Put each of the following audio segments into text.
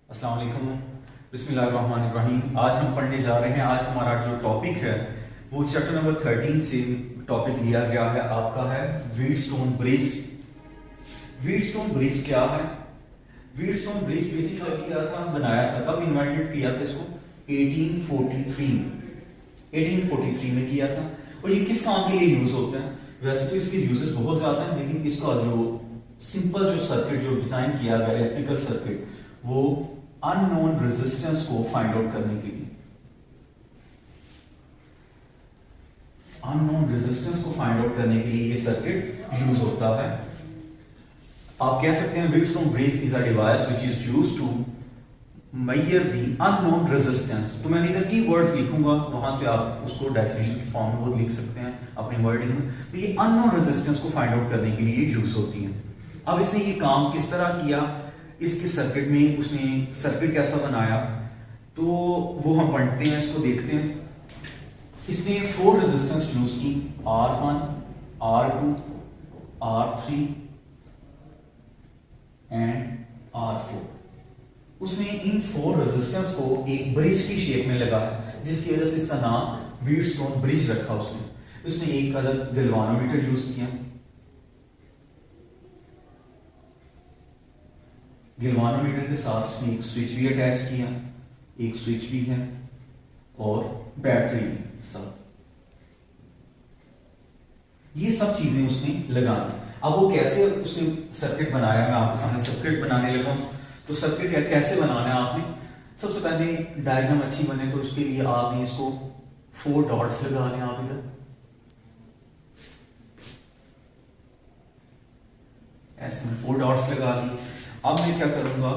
अस्सलाम वालेकुम, बिस्मिल्लाहिर्रहमानिर्रहीम। आज हम पढ़ने जा रहे हैं। आज हमारा जो टॉपिक है वो चैप्टर नंबर 13 से टॉपिक लिया गया है। आपका है व्हीटस्टोन ब्रिज। व्हीटस्टोन ब्रिज क्या है? व्हीटस्टोन ब्रिज बेसिकली किया था, बनाया था, कब इन्वेंटेड किया था इसको? 1843 में किया था। और ये किस काम के लिए यूज होता है? वैसे तो इसके यूजेस बहुत ज्यादा हैं, लेकिन इसका जो सिंपल जो सर्किट जो डिजाइन किया गया इलेक्ट्रिकल सर्किट, वो अननोन रेजिस्टेंस को फाइंड आउट करने के लिए, अननोन रेजिस्टेंस को फाइंड आउट करने के लिए ये सर्किट यूज होता है। आप कह सकते हैं Wheatstone bridge is a device which is used to measure the unknown resistance. तो मैं इधर की वर्ड्स लिखूंगा, वहां से आप उसको डेफिनेशन की फॉर्म में वो लिख सकते हैं अपनी वर्डिंग में। तो ये अननोन रेजिस्टेंस को फाइंड आउट करने के लिए यूज होती है। अब इसने ये काम किस तरह किया, इसके सर्किट में उसने सर्किट कैसा बनाया, तो वो हम पढ़ते हैं, इसको देखते हैं। इसने 4 रेजिस्टेंस यूज की, R1, R2, R3 and R4। उसने इन 4 रेजिस्टेंस को एक ब्रिज की शेप में लगाया, जिसकी वजह से इसका नाम व्हीटस्टोन ब्रिज रखा उसने एक अलग गैल्वानोमीटर यूज किया। गैल्वानोमीटर के साथ उसने एक स्विच भी अटैच किया, एक स्विच भी है और बैटरी भी। ये सब चीजें उसने लगाई। अब वो कैसे उसने सर्किट बनाया, मैं आपके सामने सर्किट बनाने लगा हूं। तो सर्किट कैसे बनाना है आपने? सबसे पहले डायग्राम अच्छी बने तो उसके लिए आपने इसको 4 डॉट्स लगाने, आप इधर ऐसे में 4 डॉट्स लगा ली। अब मैं क्या करूंगा,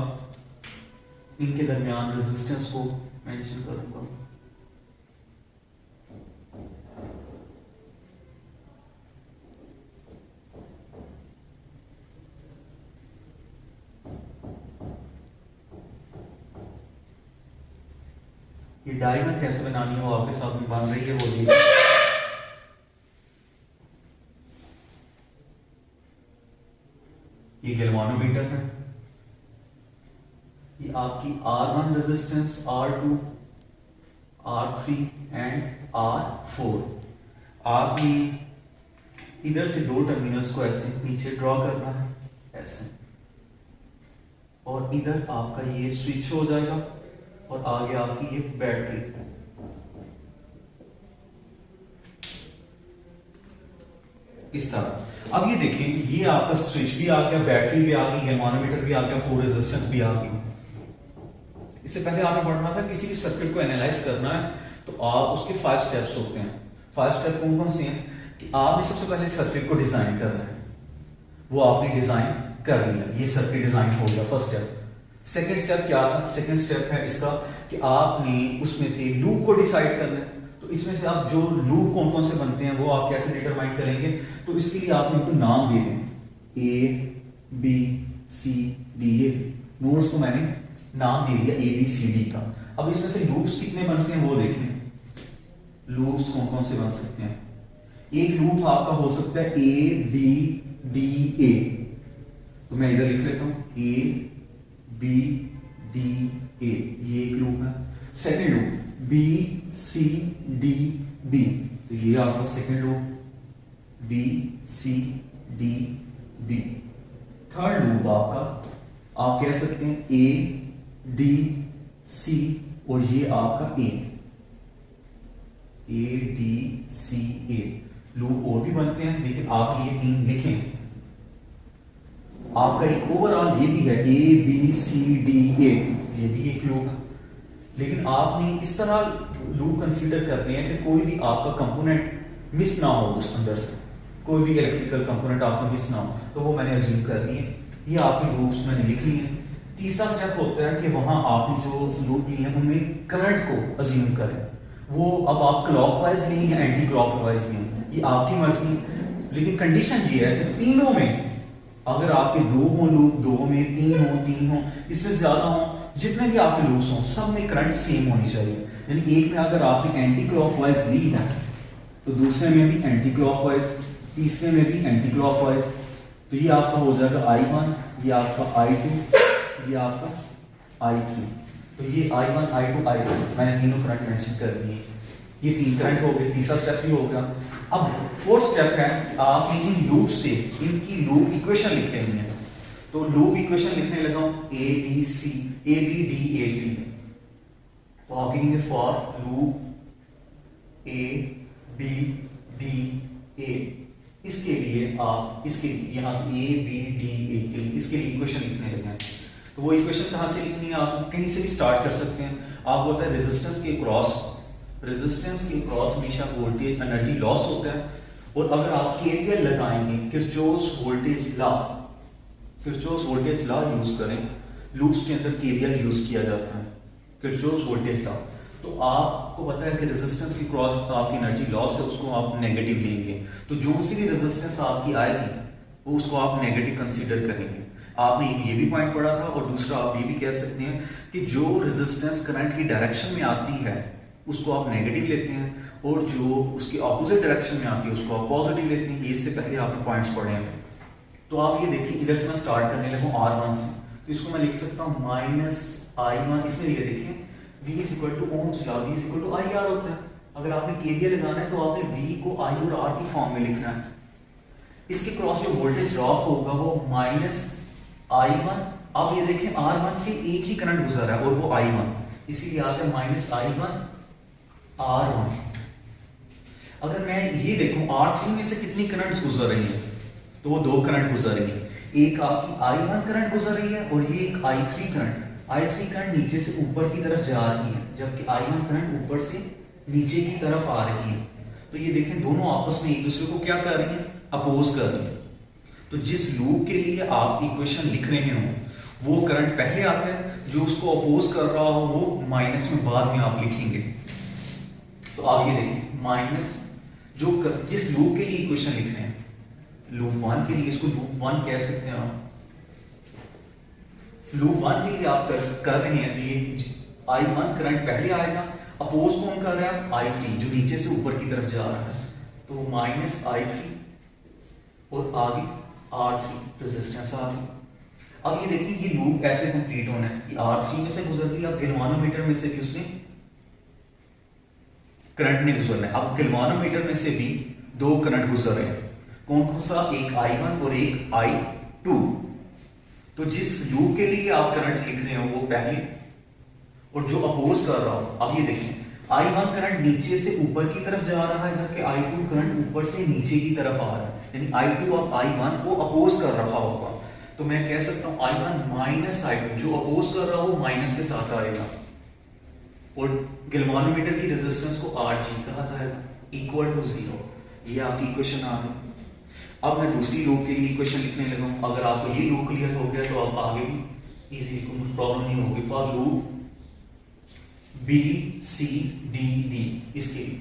इनके दरमियान रेजिस्टेंस को मेंशन करूंगा। ये डायग्राम कैसे बनानी है वो आपके साथ में बन रही है, वो देखिए। ये गैल्वानोमीटर है, ये आपकी R1 resistance, R2, R3 and R4। आपने इधर से 2 टर्मिनल्स को ऐसे नीचे ड्रॉ करना है, ऐसे, और इधर आपका ये स्विच हो जाएगा और आगे आपकी ये बैटरी। इस तरह। अब ये देखें, ये आपका स्विच भी आ गया, बैटरी भी आ गई, गैल्वानोमीटर भी आ गया, 4 रेजिस्टेंस भी आ गई। इससे पहले आपने पढ़ना था किसी भी सर्किट को एनालाइज करना है तो आप उसके 5 स्टेप्स होते हैं। 5 स्टेप कौन कौन से हैं? कि आपने सबसे पहले सर्किट को डिजाइन करना है, वो आपने डिजाइन कर लिया, ये सर्किट डिजाइन हो गया, फर्स्ट स्टेप। सेकेंड स्टेप क्या था? सेकेंड स्टेप है इसका कि आपने उसमें से लूप को डिसाइड करना है। तो इसमें से आप जो लूप कौन कौन से बनते हैं वो आप कैसे डिटरमाइन करेंगे? तो इसके लिए आपने उनको नाम दे दें, ABCD। ये नोड्स को मैंने नाम दे दिया ABCD का। अब इसमें से लूप्स कितने बनते हैं वो देखें। लूप्स कौन कौन से बन सकते हैं? एक लूप आपका हो सकता है ABDA। तो मैं इधर लिख लेता हूं ABDA, ये एक लूप है। सेकेंड लूप BCDB, तो ये आपका second loop BCDB। Third loop आपका आप कह सकते हैं ADC, और ये आपका ADCA। लूप और भी बनते हैं, लेकिन आप ये 3 लिखें। आपका एक ओवरऑल ये भी है ABCDA, ये भी एक लूप है। लेकिन आपने इस तरह लूप कंसीडर करते हैं कि कोई भी आपका कंपोनेंट मिस ना हो, उस अंदर से कोई भी इलेक्ट्रिकल कंपोनेंट आपका मिस ना हो। तो वो मैंने अज्यूम कर लिए, ये आपके लूप्स मैंने लिख लिए। तीसरा स्टेप होता है कि वहां आपने जो लूप लिए हैं उनमें करंट को अज्यूम करें। वो अब आप क्लॉकवाइज लें या एंटी क्लॉकवाइज लें, ये आपकी मर्जी। लेकिन कंडीशन ये है कि तीनों में, अगर आपके 2 हो लूप, 2 में 3 हो, इसमें ज्यादा हो, जितने भी आपके लूप्स हों, सब में करंट सेम होनी चाहिए। यानी एक में अगर आपने एंटी क्लॉकवाइज ली है तो दूसरे में भी एंटी क्लॉकवाइज, तीसरे में भी एंटी क्लॉकवाइज। तो ये आपका हो जाएगा I1, ये आपका I2, ये आपका I3, तो ये I1 I2 I3 मैंने तीनों करंट मेंशन कर दिए। ये 3 करंट हो गए, तीसरा स्टेप भी हो गया। अब फोर्थ स्टेप है कि आप इन लूप से इनकी लूप इक्वेशन लिख लेनी है। तो लूप इक्वेशन लिखने लगा हूं A B C A B D A B, तो आप लिखेंगे for loop A B D A. इसके लिए आप इसके यहां से ए बी डी ए के लिए इसके लिए इक्वेशन लिखने लगे हैं। तो वो इक्वेशन कहां से लिखनी है, आप कहीं से भी स्टार्ट कर सकते हैं। आपको होता है रेजिस्टेंस के क्रॉस हमेशा वोल्टेज एनर्जी लॉस होता है। और अगर आप केवीएल लगाएंगे, किरचॉफ्स वोल्टेज लॉ यूज करें, लूप्स के अंदर केवीएल यूज किया जाता है, किरचॉफ्स वोल्टेज लॉ। तो आपको पता है कि रेजिस्टेंस की क्रॉस आपकी एनर्जी लॉस है, उसको आप नेगेटिव लेंगे। तो जो सी भी रेजिस्टेंस आपकी आएगी वो उसको आप नेगेटिव कंसीडर करेंगे। आपने एक ये भी पॉइंट पढ़ा था, और दूसरा आप ये भी कह सकते हैं कि जो रेजिस्टेंस करंट की डायरेक्शन में आती है उसको आप नेगेटिव लेते हैं, और जो उसके ऑपोजिट डायरेक्शन में आती है उसको आप पॉजिटिव लेते हैं। ये इससे पहले आपने पॉइंट्स पढ़े हैं। तो आप ये देखिए, इधर से मैं स्टार्ट करने लगा R1 से, तो इसको मैं लिख सकता हूँ -I1। इसमें ये देखिए V is equal to Ohm's law, V is equal to IR होता है। अगर आपने KVL लगाना है तो आपने V को I और R की फॉर्म में लिखना है। इसके क्रॉस जो वोल्टेज ड्रॉप होगा वो -I1। अब ये देखें R1 से एक ही करंट गुजर रहा है और वो I1, इसीलिए आता है -I1 R1। अगर मैं ये देखूं R3 में से कितनी करंट्स गुजर रही है, तो वो 2 करंट गुजर रही है। एक आपकी I1 करंट गुजर रही है और ये एक I3 करंट नीचे से ऊपर की तरफ जा रही है, जबकि I1 करंट ऊपर से नीचे की तरफ आ रही है। तो ये देखें दोनों आपस में एक दूसरे को क्या कर रही हैं, अपोज कर रही है। तो जिस लूप के लिए आप इक्वेशन लिख रहे हो वो करंट पहले आता है, जो उसको अपोज कर रहा हो वो माइनस में बाद में आप लिखेंगे। तो आप ये देखिए माइनस जिस लूप के लिए इक्वेशन लिख रहे हैं, लूप 1 के लिए, इसको लूप 1 कह सकते हैं आप। लूप 1 के लिए आप कर रहे हैं तो ये I1 करंट पहले आएगा, अपोज कौन कर रहा है, I3 जो नीचे से ऊपर की तरफ जा रहा है। तो -I3 और आगे R3 रेजिस्टेंस आ गई। अब ये देखिए ये लूप ऐसे कंप्लीट होना है कि R3 में से गुजर गई, अब गैल्वानोमीटर में से भी उसने करंट ने गुजरना है। अब गैल्वानोमीटर में से भी 2 करंट गुजर रहे हैं, कौन कौन सा, एक I1 और एक I2। तो जिस लूप के लिए आप करंट लिख रहे हो वो पहले, और जो अपोज कर रहा हो, अब ये देखिए I1 करंट नीचे से ऊपर की तरफ जा रहा है, जबकि I2 करंट ऊपर से नीचे की तरफ आ रहा है, यानी I2 अब I1 को अपोज कर रहा होगा। तो मैं कह सकता हूं I1 -I2, जो अपोज कर रहा हो माइनस के साथ आएगा, और गैल्वानोमीटर की रेजिस्टेंस को Rg कहा जाएगा, इक्वल टू 0। ये आपकी इक्वेशन आ गई। अब मैं दूसरी लूप के लिए इक्वेशन लिखने लगा हूं। अगर आपको ये लूप क्लियर हो गया तो आप आगे भी इजी, कोई प्रॉब्लम नहीं होगी। For loop B C D D, इसके लिए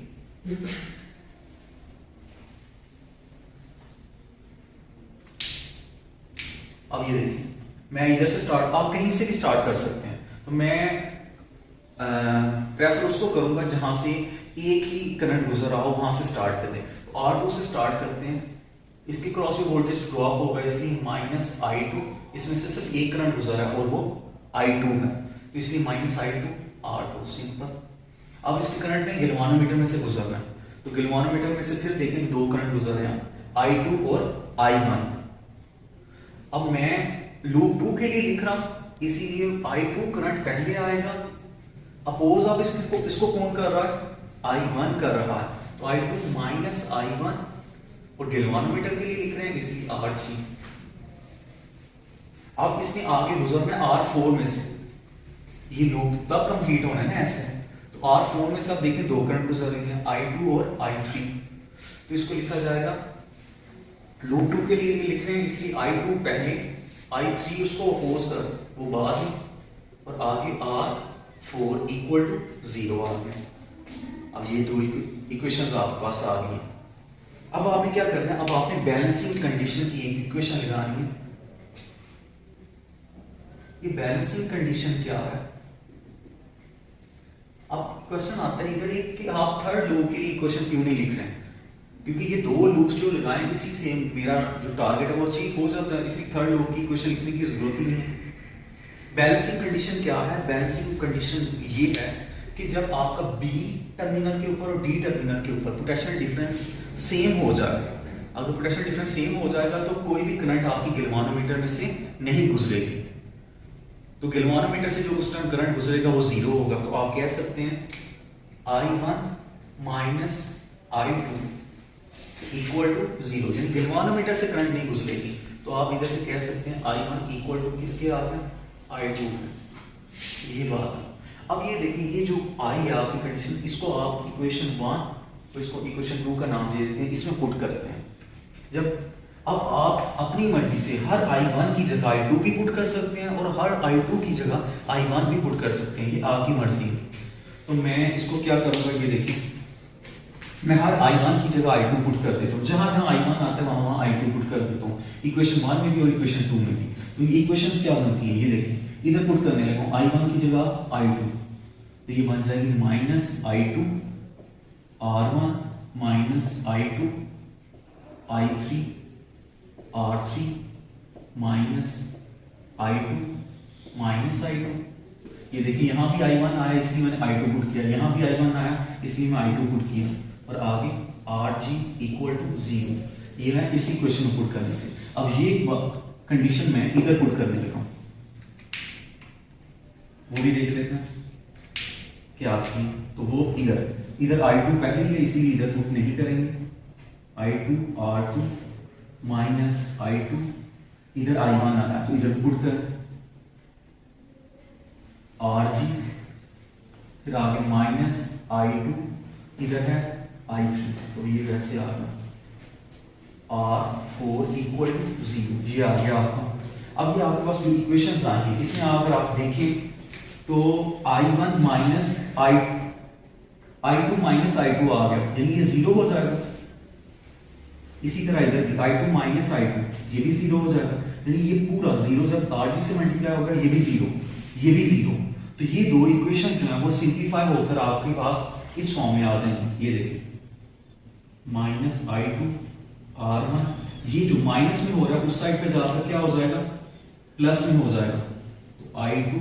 अब ये देखिए मैं इधर से स्टार्ट, आप कहीं से भी स्टार्ट कर सकते हैं। तो मैं प्रेफर उसको करूंगा जहां से एक ही करंट गुजर रहा हो, वहां से स्टार्ट कर दें। तो R2 से स्टार्ट करते हैं, इसके क्रॉस में वोल्टेज ड्रॉप होगा, इसलिए -I2, इसमें से सिर्फ एक करंट गुजरा है और वो I2 है, तो इसलिए -I2 R2 सिंपल। अब इसके करंट ने गैल्वानोमीटर में से गुजरना है, तो गैल्वानोमीटर में से फिर देखेंगे 2 करंट गुजर रहे हैं, I2 और I1। अब मैं लूप 2 के लिए लिख रहा हूं, इसीलिए I2 करंट पहले आएगा, अपोज अब इसको कौन कर रहा है, I1 कर रहा है, तो I2 -I1, और गैल्वानोमीटर के लिए लिख रहे हैं इसलिए Rg। अब इसने आगे गुजरना है R4 में से, ये लूप तब कंप्लीट होना है ना ऐसे। तो R4 में से आप देखें 2 करंट गुजर रहे हैं, I2 और I3। तो इसको लिखा जाएगा, लूप 2 के लिए लिख रहे हैं इसलिए I2 पहले, I3 उसको अपोज कर वो बाद में, और आगे R4 इक्वल टू 0 आ गया। अब ये 2 इक्वेशंस आपके पास आ गई। अब आपने क्या करना है, अब आपने बैलेंसिंग कंडीशन की एक इक्वेशन लगानी है। ये बैलेंसिंग कंडीशन क्या है, अब क्वेश्चन आता है इधर एक कि आप थर्ड लूप के लिए इक्वेशन क्यों नहीं लिख रहे हैं, क्योंकि ये 2 लूप्स जो लगाएं इसी से मेरा जो टारगेट है वो अचीव हो जाता है, इसलिए थर्ड लूप की इक्वेशन लिखने की जरूरत ही नहीं है। बैलेंसिंग कंडीशन क्या है? बैलेंसिंग कंडीशन ये है कि जब आपका बी टर्मिनल के ऊपर और डी टर्मिनल के ऊपर पोटेंशियल डिफरेंस सेम हो जाए, अगर पोटेंशियल डिफरेंस सेम हो जाएगा तो कोई भी करंट आपकी गैल्वानोमीटर में से नहीं गुजरेगी। तो गैल्वानोमीटर से जो उस टाइम करंट गुजरेगा वो जीरो होगा। तो आप कह सकते हैं I1 minus I2 equal to zero, यानी गैल्वानोमीटर से करंट नहीं गुजरेगी। तो आप इधर से कह सकते हैं I1 इक्वल टू किसके आ गया? I2 है। ये बात है। अब ये देखिए, ये जो I है आपकी कंडीशन, इसको आप इक्वेशन 1 तो इसको इक्वेशन 2 का नाम दे देते हैं, इसमें पुट करते हैं। जब अब आप अपनी मर्जी से हर I1 की जगह I2 भी पुट कर सकते हैं और हर I2 की जगह I1 भी पुट कर सकते हैं, ये आपकी मर्जी है। तो मैं इसको क्या करूंगा, ये देखिए, मैं हर I1 की जगह I2 पुट कर देता हूँ। जहां जहां I1 आता है वहां I2 पुट कर देता हूँ, इक्वेशन 1 में भी और इक्वेशन 2 में भी। तो ये इक्वेशंस क्या बनती है, ये देखिए, इधर पुट करने लगा हूँ I1 की जगह I2, तो ये बन जाएगी minus I2 R1 minus I2 I3 R3 minus I2 minus I2। ये देखिए, यहाँ भी I1 आया इसलिए मैंने I2 पुट किया, यहाँ भी I1 आया इसलिए मैं I2 पुट किया, और आगे RG इक्वल टू 0। ये है इस इक्वेशन में पुट करने से। अब ये कंडीशन मैं इधर पुट करने लगा हूँ, वो भी देख लेते हैं क्या आपकी। तो वो इधर I2 पहले ही है इसीलिए इधर पुट नहीं करेंगे। I2 R2 माइनस I2, इधर I1 आ रहा है तो इधर पुट कर RG, फिर आगे माइनस I2, इधर है I3, तो ये वैसे आ गया R4 इक्वल टू 0। ये आ गया आपका। अब ये आपके पास जो इक्वेशंस आई हैं, इसमें अगर आप देखें तो I1 minus I2 minus I2 आ गया, यानी ये 0 हो जाएगा। इसी तरह इधर भी I2 माइनस I2, ये भी 0 हो जाएगा, यानी ये पूरा 0 जब RG से मल्टीप्लाई होगा, ये भी 0, ये भी 0। तो ये दो इक्वेशन जो है वो सिंप्लीफाई होकर आपके पास इस फॉर्म में आ जाएंगे। ये देखिए, माइनस I2 R1, ये जो माइनस में हो रहा है उस साइड पे जाकर क्या हो जाएगा, प्लस में हो जाएगा। तो I2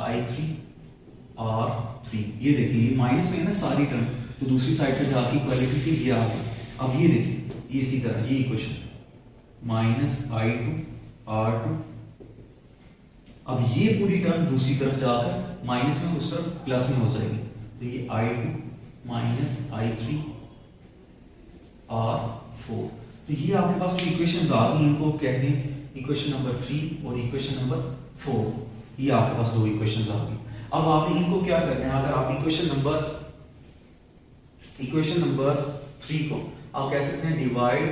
I3 R3, ये देखिए, ये माइनस में है ना सारी टर्म, तो दूसरी साइड पे जाके इक्वालिटी के ये आ गया। अब ये देखिए, ये इसी तरह ये इक्वेशन माइनस I2 R2, अब ये पूरी टर्म दूसरी तरफ जाकर माइनस में उस तरफ प्लस में हो जाएगी। तो ये I2 माइनस I3 R4। तो ये आपके पास जो इक्वेशंस आ गई, इनको कह दें इक्वेशन नंबर 3 और इक्वेशन नंबर 4। ये आपके पास दो इक्वेशंस आ गई। अब आप इनको क्या करते हैं, अगर आप इक्वेशन नंबर 3 को आप कह सकते हैं डिवाइड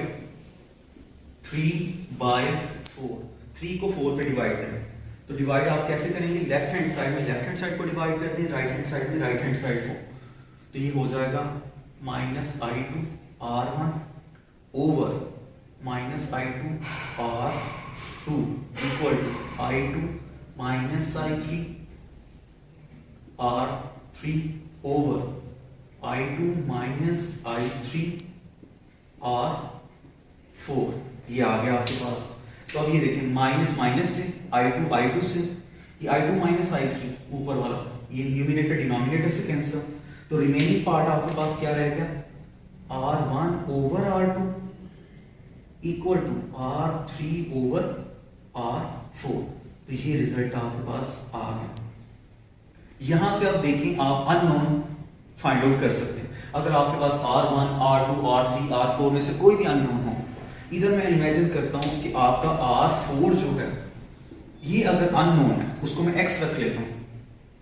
3 बाय 4, 3 को 4 पे डिवाइड करें। तो डिवाइड आप कैसे करेंगे, लेफ्ट हैंड साइड में लेफ्ट हैंड साइड को डिवाइड कर दें, राइट हैंड साइड में राइट हैंड साइड को। तो ये हो जाएगा minus I2 R1 over minus I2 R2 equal to I2 minus I3 R3 ओवर I2 माइनस I3 R4। ये आ गया आपके पास। तो अब ये देखिए, माइनस माइनस से I2 से, ये I2 माइनस I3 ऊपर वाला, ये न्यूमिनेटर डिनोमिनेटर से कैंसिल। तो रिमेनिंग पार्ट आपके पास क्या रह गया, R1 over R2 equal to R3 over R4। तो ये रिजल्ट आपके पास आ गया। यहां से आप देखें, आप अननोन फाइंड आउट कर सकते हैं। अगर आपके पास R1 R2 R3 R4 में से कोई भी अननोन हो, इधर मैं इमेजिन करता हूं कि आपका R4 जो है ये अगर अननोन है, उसको मैं x रख लेता हूं,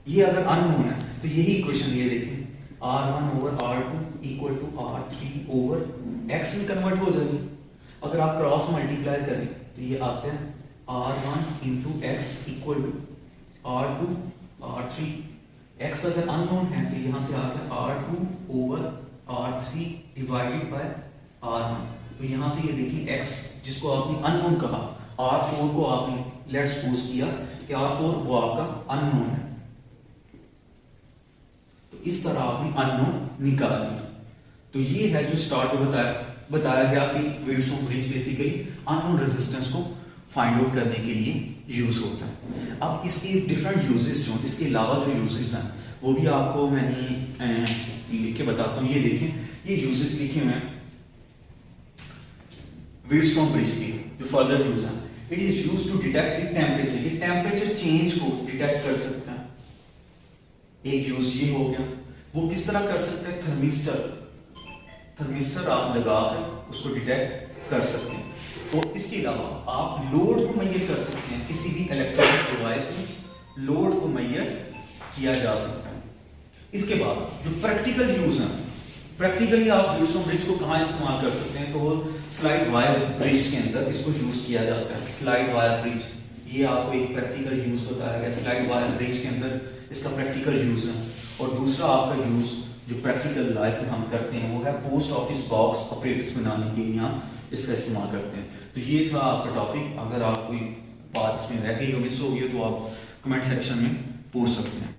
ये अगर अननोन है तो यही इक्वेशन ये देखिए, R1 over R2 equal to R3 over x में कन्वर्ट हो जाएगी। अगर आप क्रॉस मल्टीप्लाई करें तो ये आते हैं R1 into x equal to R2 R3। x अगर अननोन है तो यहां से आता है R2 over R3 divided by R1। तो यहां से ये देखिए x जिसको आपने अननोन कहा, R4 को आपने लेट्स सपोज किया कि R4 वो आपका अननोन है, तो इस तरह आपने अननोन निकाल लिया। तो ये है जो स्टार्ट में बताया गया कि waves of bridge basically unknown resistance को फाइंड आउट करने के लिए यूज होता है। अब इसके डिफरेंट यूजेस जो इसके अलावा जो यूजेस हैं वो भी आपको मैंने लिख के बताता हूँ। ये देखें, ये यूजेस लिखे हुए हैं व्हीटस्टोन ब्रिज के जो फर्दर यूज है। It is use to detect the temperature, ये टेम्परेचर चेंज को डिटेक्ट कर सकता है। एक यूज ये हो गया। वो किस तरह कर सकते हैं? थर्मिस्टर आप लगाकर उसको डिटेक्ट कर सकते हैं। तो इसके अलावा आप लोड को मेजर कर सकते हैं, किसी भी इलेक्ट्रॉनिक डिवाइस में लोड को मेजर किया जा सकता है। इसके बाद जो प्रैक्टिकल यूज है, प्रैक्टिकली आप व्हीटस्टोन ब्रिज को कहाँ इस्तेमाल कर सकते हैं? तो स्लाइड वायर ब्रिज के अंदर इसको यूज किया जाता है। स्लाइड वायर ब्रिज, ये आपको एक प्रैक्टिकल यूज बताया गया। स्लाइड वायर ब्रिज के अंदर इसका प्रैक्टिकल यूज है। और दूसरा आपका यूज जो प्रैक्टिकल लाइफ में हम करते हैं वो है पोस्ट ऑफिस बॉक्स ऑपरेटर्स बनाने के लिए हम इसका इस्तेमाल करते हैं। तो ये था आपका टॉपिक। अगर आप कोई बात इसमें रह गई हो, मिस हो गई हो, तो आप कमेंट सेक्शन में पूछ सकते हैं।